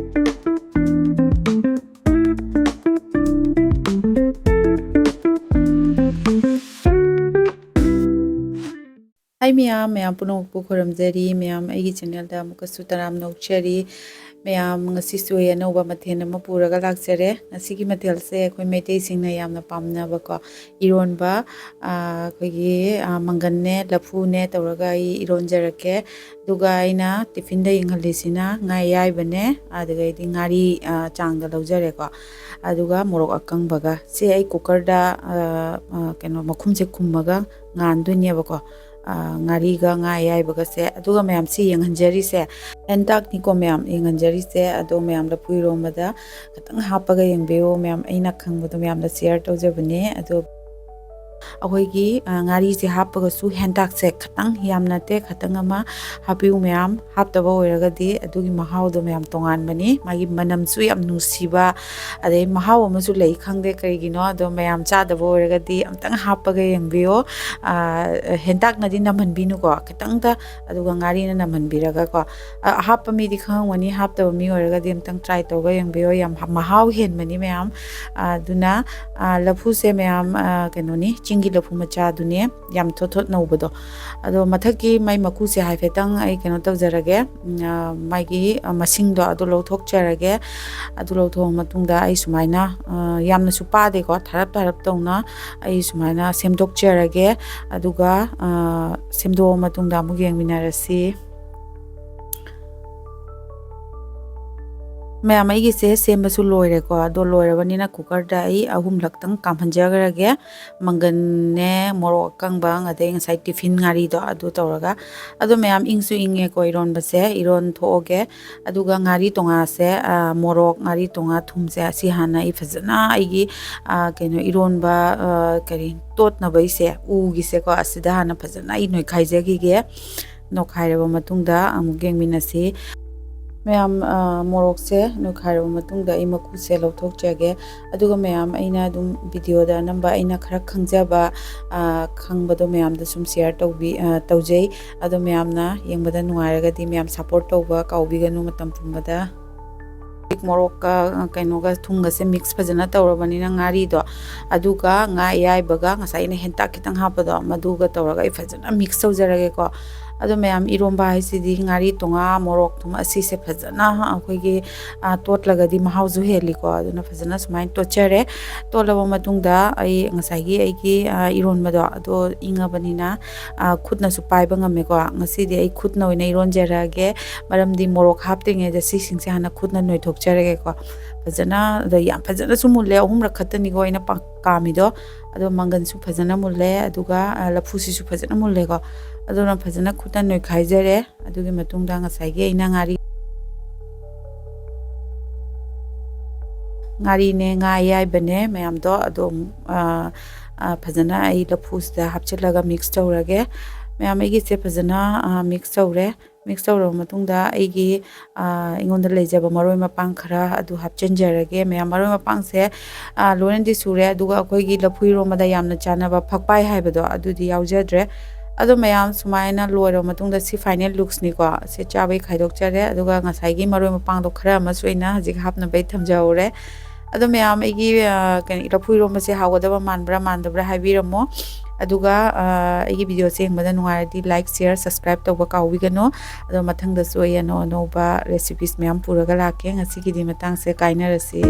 Hi ma'am puno po kuramjari ma'am aigi channel da muka sutaram nokchari ma'am ngasi suya no ba mathena ma puraga lakjare ngasi gi mathel se khoi meitei singna yamna pamna ba ko iron ba khoi gi mangan ne laphu ne tawraga iron jarake duga ina tiffin da inghali sina ngai yai bane adaga idi ngari chang da lawjare ko aduga morok akang baga se ai cooker da keno makhum se khummaga ngan dunya ba ko ngari ga nga yai baga se aduga mayam si yanghanjari se entak ni ko mayam yanghanjari se ado mayam laphu eromba da katang hapaga yangbeo mayam aina khangbodo mayam da share tawjabane ado ahoigi ngari se hapaga su hentak se katang yamna te katang ama hapiu mayam haptaba oiraga di adugi mahau do mayam tongan bani magi manam su yam nusiba ade mahau amasu lei khangde karigino ado mayam chadaba oiraga di amtang hapaga yangbeo hentak na din naman binu ko katang da aduga ngari na naman biraga ko hapa mi di khangwani haptaba mi oiraga di amtang try toga yangbeo yam mahau hen mani mayam duna laphu se mayam kanoni chingi laphu macha dune yam thot naubodo ado mathaki mai maku se haifetang ai keno tawjarage mai gi masing do ado lothok charage ado lothok matungda ai sumaina yamna su pade ko tharap tawna ai sumaina semdok charage aduga semdo matungda mu yengminarasi mayam ai gi se sembasu loire ko do loire banina cooker da ai ahum laktang kamhanjagarage mangan ne morok kangbang ade ngai tiffin ngari do adu tawraga ado mayam ingsu inge ko iron base iron thoge aduga ngari tonga se morok ngari tonga thumse asi hana I phajana ai gi keno iron ba kari tot na bai se u gi se ko asida hana phajana I noi khaije gi ge no khaireba matungda amuk yengminasi mayam morok se no khaireba matungda I maku se lothok jage aduga mayam aina dum video da namba aina khara khangjaba khangbado mayam da sum share tawjai ado mayam na yengbada nuairaga di mayam support tawba kaubiganu matam pumbada morok ka kaino ga thunga se mix phajana tawrabani na ngari do aduga nga yai baga ngasai na henta kitang hapado maduga tawraga I phajana mix tawjarage ko ado mayam iromba haisidi ngari tonga morok thum asi se phajana akhoi tot lagadi mahauju heli ko aduna phajana sumain tochare tolaba matungda ai ngasai gi ai gi ironba do ado inga banina khutna su paiba ngame ko ngasidi ai khutna oina iron jarage maramdi morok haptinge da sising se hana khutna noi thokjarage ko phajana da yam phajana su mulle ahum rakhatani go ina kamido ado mangan su phajana mulle aduga laphu si su phajana mulle ko aduna phajana khutan noi khaijare adugi matungda ngasai ge ina ngari ne nga yai bane mayam do ado phajana ai laphu sta hapchilaga mix tawrage mayam ai gi se phajana mix tawra matungda ai gi ingonda lejaba maroi mapang khara adu hapchenjarage mayam maroi mapang se lorendi sure aduga akoi gi laphu eromba da yamna chanaba phakpai haibado adudi yaujadre ado mayam sumaina loiro matungda si final looks ni ko se chabai khaidok chare aduga ngasai gi maroi mapang do khara ma soina hajik hapna bai thamjaure ado mayam igi kan laphu eromba se hawadaba manbra mandabra haibiramo aduga igi video se engmada nungaradi like share subscribe tawba kawigano ado mathangda soya no ba recipes mayam puraga lake ngasi gi di matang se kainarasi